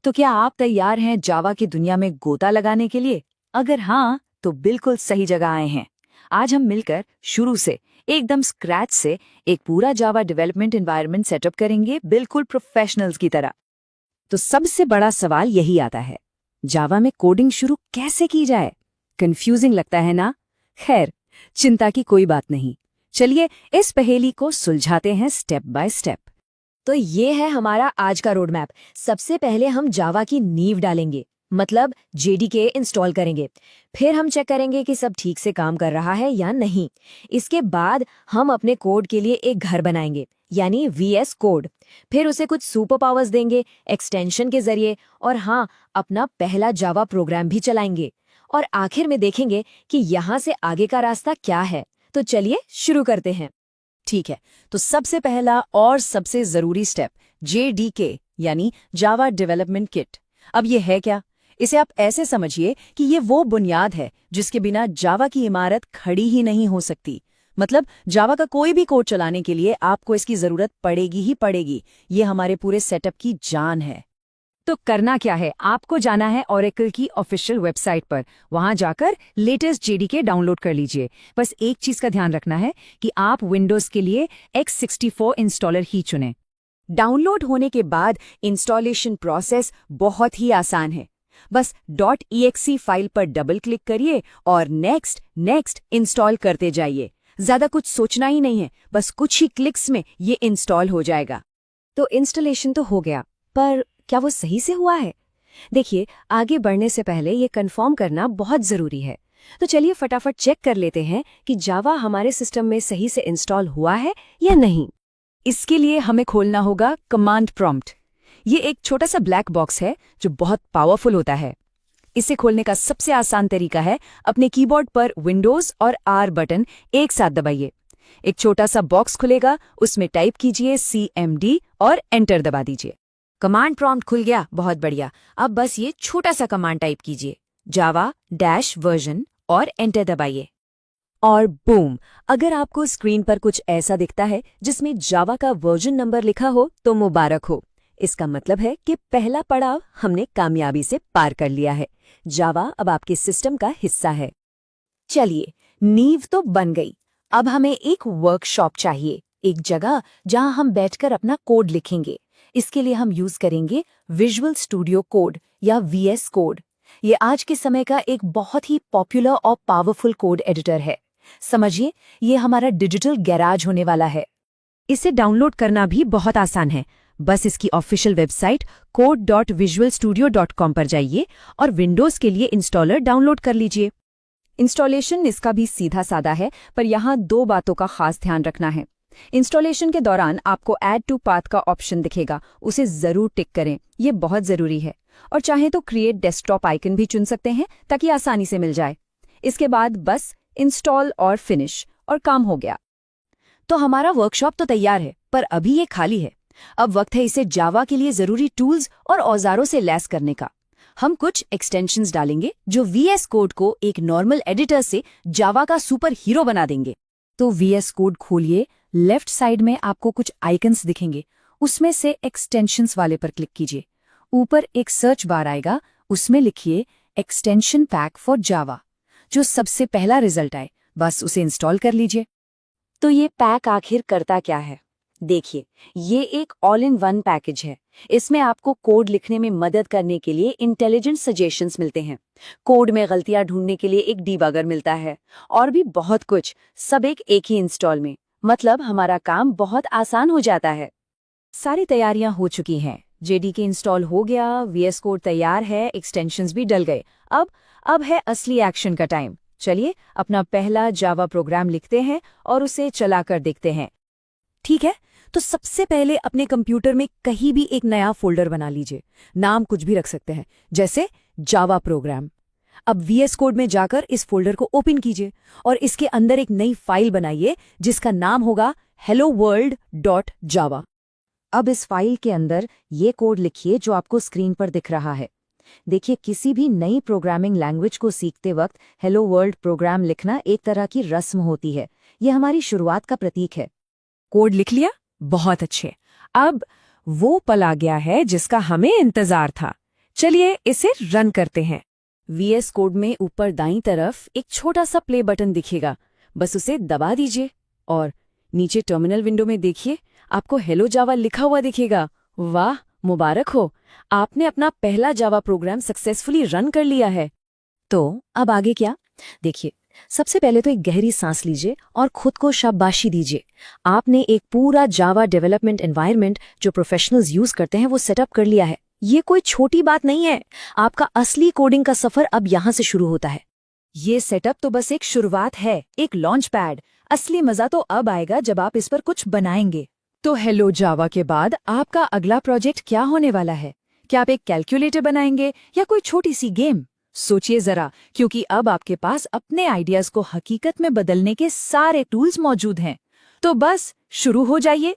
तो क्या आप तैयार हैं जावा की दुनिया में गोता लगाने के लिए? अगर हाँ, तो बिल्कुल सही जगह आए हैं। आज हम मिलकर शुरू से एकदम स्क्रैच से एक पूरा जावा डेवलपमेंट एनवायरनमेंट सेटअप करेंगे, बिल्कुल प्रोफेशनल्स की तरह। तो सबसे बड़ा सवाल यही आता है, जावा में कोडिंग शुरू कैसे की जाए? कंफ्यूजिंग लगता है ना? खैर, चिंता की कोई बात नहीं। चलिए इस पहेली को सुलझाते हैं स्टेप बाय स्टेप। तो ये है हमारा आज का रोड मैप। सबसे पहले हम जावा की नींव डालेंगे, मतलब जेडीके इंस्टॉल करेंगे। फिर हम चेक करेंगे कि सब ठीक से काम कर रहा है या नहीं। इसके बाद हम अपने कोड के लिए एक घर बनाएंगे, यानी वीएस कोड। फिर उसे कुछ सुपर पावर्स देंगे एक्सटेंशन के जरिए, और हाँ, अपना पहला जावा प्रोग्राम भी चलाएंगे। और आखिर में देखेंगे कि यहाँ से आगे का रास्ता क्या है। तो चलिए शुरू करते हैं। ठीक है, तो सबसे पहला और सबसे जरूरी स्टेप जेडीके यानी जावा डेवलपमेंट किट। अब ये है क्या? इसे आप ऐसे समझिए कि ये वो बुनियाद है जिसके बिना जावा की इमारत खड़ी ही नहीं हो सकती। मतलब जावा का कोई भी कोड चलाने के लिए आपको इसकी जरूरत पड़ेगी ही पड़ेगी। ये हमारे पूरे सेटअप की जान है। तो करना क्या है, आपको जाना है ओरेकल की ऑफिशियल वेबसाइट पर। वहां जाकर लेटेस्ट जेडीके डाउनलोड कर लीजिए। बस एक चीज का ध्यान रखना है कि आप विंडोज के लिए x64 इंस्टॉलर ही चुनें। डाउनलोड होने के बाद इंस्टॉलेशन प्रोसेस बहुत ही आसान है। बस .exe फाइल पर डबल क्लिक करिए और नेक्स्ट इंस्टॉल करते जाइए। ज्यादा कुछ सोचना ही नहीं है, बस कुछ ही क्लिक्स में ये इंस्टॉल हो जाएगा। तो इंस्टॉलेशन तो हो गया, पर क्या वो सही से हुआ है? देखिए, आगे बढ़ने से पहले ये कंफर्म करना बहुत जरूरी है। तो चलिए फटाफट चेक कर लेते हैं कि जावा हमारे सिस्टम में सही से इंस्टॉल हुआ है या नहीं। इसके लिए हमें खोलना होगा कमांड प्रॉम्प्ट। ये एक छोटा सा ब्लैक बॉक्स है जो बहुत पावरफुल होता है। इसे खोलने का सबसे आसान तरीका है, अपने कीबोर्ड पर विंडोज और आर बटन एक साथ दबाइए। एक छोटा सा बॉक्स खुलेगा, उसमें टाइप कीजिए CMD और एंटर दबा दीजिए। कमांड प्रॉम्प्ट खुल गया, बहुत बढ़िया। अब बस ये छोटा सा कमांड टाइप कीजिए, java-version, और एंटर दबाइए। और बूम! अगर आपको स्क्रीन पर कुछ ऐसा दिखता है जिसमें जावा का वर्जन नंबर लिखा हो तो मुबारक हो। इसका मतलब है कि पहला पड़ाव हमने कामयाबी से पार कर लिया है। जावा अब आपके सिस्टम का हिस्सा है। चलिए, नींव तो बन गई। अब हमें एक वर्कशॉप चाहिए, एक जगह जहां हम बैठकर अपना कोड लिखेंगे। इसके लिए हम यूज करेंगे विजुअल स्टूडियो कोड या VS कोड। ये आज के समय का एक बहुत ही पॉपुलर और पावरफुल कोड एडिटर है। समझिए, ये हमारा डिजिटल गैराज होने वाला है। इसे डाउनलोड करना भी बहुत आसान है। बस इसकी ऑफिशियल वेबसाइट code.visualstudio.com पर जाइए और विंडोज के लिए इंस्टॉलर डाउनलोड कर लीजिए। इंस्टॉलेशन इसका भी सीधा साधा है, पर यहाँ दो बातों का खास ध्यान रखना है। इंस्टॉलेशन के दौरान आपको ऐड टू पाथ का ऑप्शन दिखेगा, उसे जरूर टिक करें, ये बहुत जरूरी है। और चाहे तो क्रिएट डेस्कटॉप आइकन भी चुन सकते हैं ताकि आसानी से मिल जाए। इसके बाद बस इंस्टॉल और फिनिश, और काम हो गया। तो हमारा वर्कशॉप तो तैयार है, पर अभी ये खाली है। अब वक्त है इसे जावा के लिए जरूरी टूल्स और औजारों से लैस करने का। हम कुछ एक्सटेंशंस डालेंगे जो VS कोड को एक नॉर्मल एडिटर से जावा का सुपर हीरो बना देंगे। तो VS कोड खोलिए, लेफ्ट साइड में आपको कुछ आइकन्स दिखेंगे, उसमें से एक्सटेंशंस वाले पर क्लिक कीजिए। ऊपर एक सर्च बार आएगा, उसमें लिखिए एक्सटेंशन पैक फॉर जावा। जो सबसे पहला रिजल्ट आए बस उसे इंस्टॉल कर लीजिए। तो ये पैक आखिर करता क्या है? देखिए, ये एक ऑल इन वन पैकेज है। इसमें आपको कोड लिखने में मदद करने के लिए इंटेलिजेंट सजेशंस मिलते हैं, कोड में गलतियां ढूंढने के लिए एक डीबगर मिलता है, और भी बहुत कुछ, सब एक ही इंस्टॉल में। मतलब हमारा काम बहुत आसान हो जाता है। सारी तैयारियां हो चुकी हैं। जेडीके इंस्टॉल हो गया, VS कोड तैयार है, एक्सटेंशंस भी डल गए। अब है असली एक्शन का टाइम। चलिए अपना पहला जावा प्रोग्राम लिखते हैं और उसे चलाकर देखते हैं। ठीक है, तो सबसे पहले अपने कंप्यूटर में कहीं भी एक नया फोल्डर बना लीजिए। नाम कुछ भी रख सकते हैं, जैसे जावा प्रोग्राम। अब VS कोड में जाकर इस फोल्डर को ओपन कीजिए और इसके अंदर एक नई फाइल बनाइए जिसका नाम होगा helloworld.java। अब इस फाइल के अंदर ये कोड लिखिए जो आपको स्क्रीन पर दिख रहा है। देखिए, किसी भी नई प्रोग्रामिंग लैंग्वेज को सीखते वक्त हेलो वर्ल्ड प्रोग्राम लिखना एक तरह की रस्म होती है। यह हमारी शुरुआत का प्रतीक है। कोड लिख लिया? बहुत अच्छे। अब वो पल आ गया है जिसका हमें इंतजार था। चलिए इसे रन करते हैं। VS कोड में ऊपर दाईं तरफ एक छोटा सा प्ले बटन दिखेगा, बस उसे दबा दीजिए और नीचे टर्मिनल विंडो में देखिए, आपको हेलो जावा लिखा हुआ दिखेगा। वाह, मुबारक हो, आपने अपना पहला जावा प्रोग्राम सक्सेसफुली रन कर लिया है। तो अब आगे क्या? देखिए, सबसे पहले तो एक गहरी सांस लीजिए और खुद को शाबाशी दीजिए। आपने एक पूरा जावा डेवलपमेंट एनवायरनमेंट जो प्रोफेशनल्स यूज करते हैं वो सेटअप कर लिया है। ये कोई छोटी बात नहीं है। आपका असली कोडिंग का सफर अब यहाँ से शुरू होता है। ये सेटअप तो बस एक शुरुआत है, एक लॉन्च पैड। असली मजा तो अब आएगा जब आप इस पर कुछ बनाएंगे। तो हेलो जावा के बाद आपका अगला प्रोजेक्ट क्या होने वाला है? क्या आप एक कैलकुलेटर बनाएंगे या कोई छोटी सी गेम? सोचिए जरा, क्योंकि अब आपके पास अपने आइडियाज को हकीकत में बदलने के सारे टूल्स मौजूद हैं। तो बस शुरू हो जाइए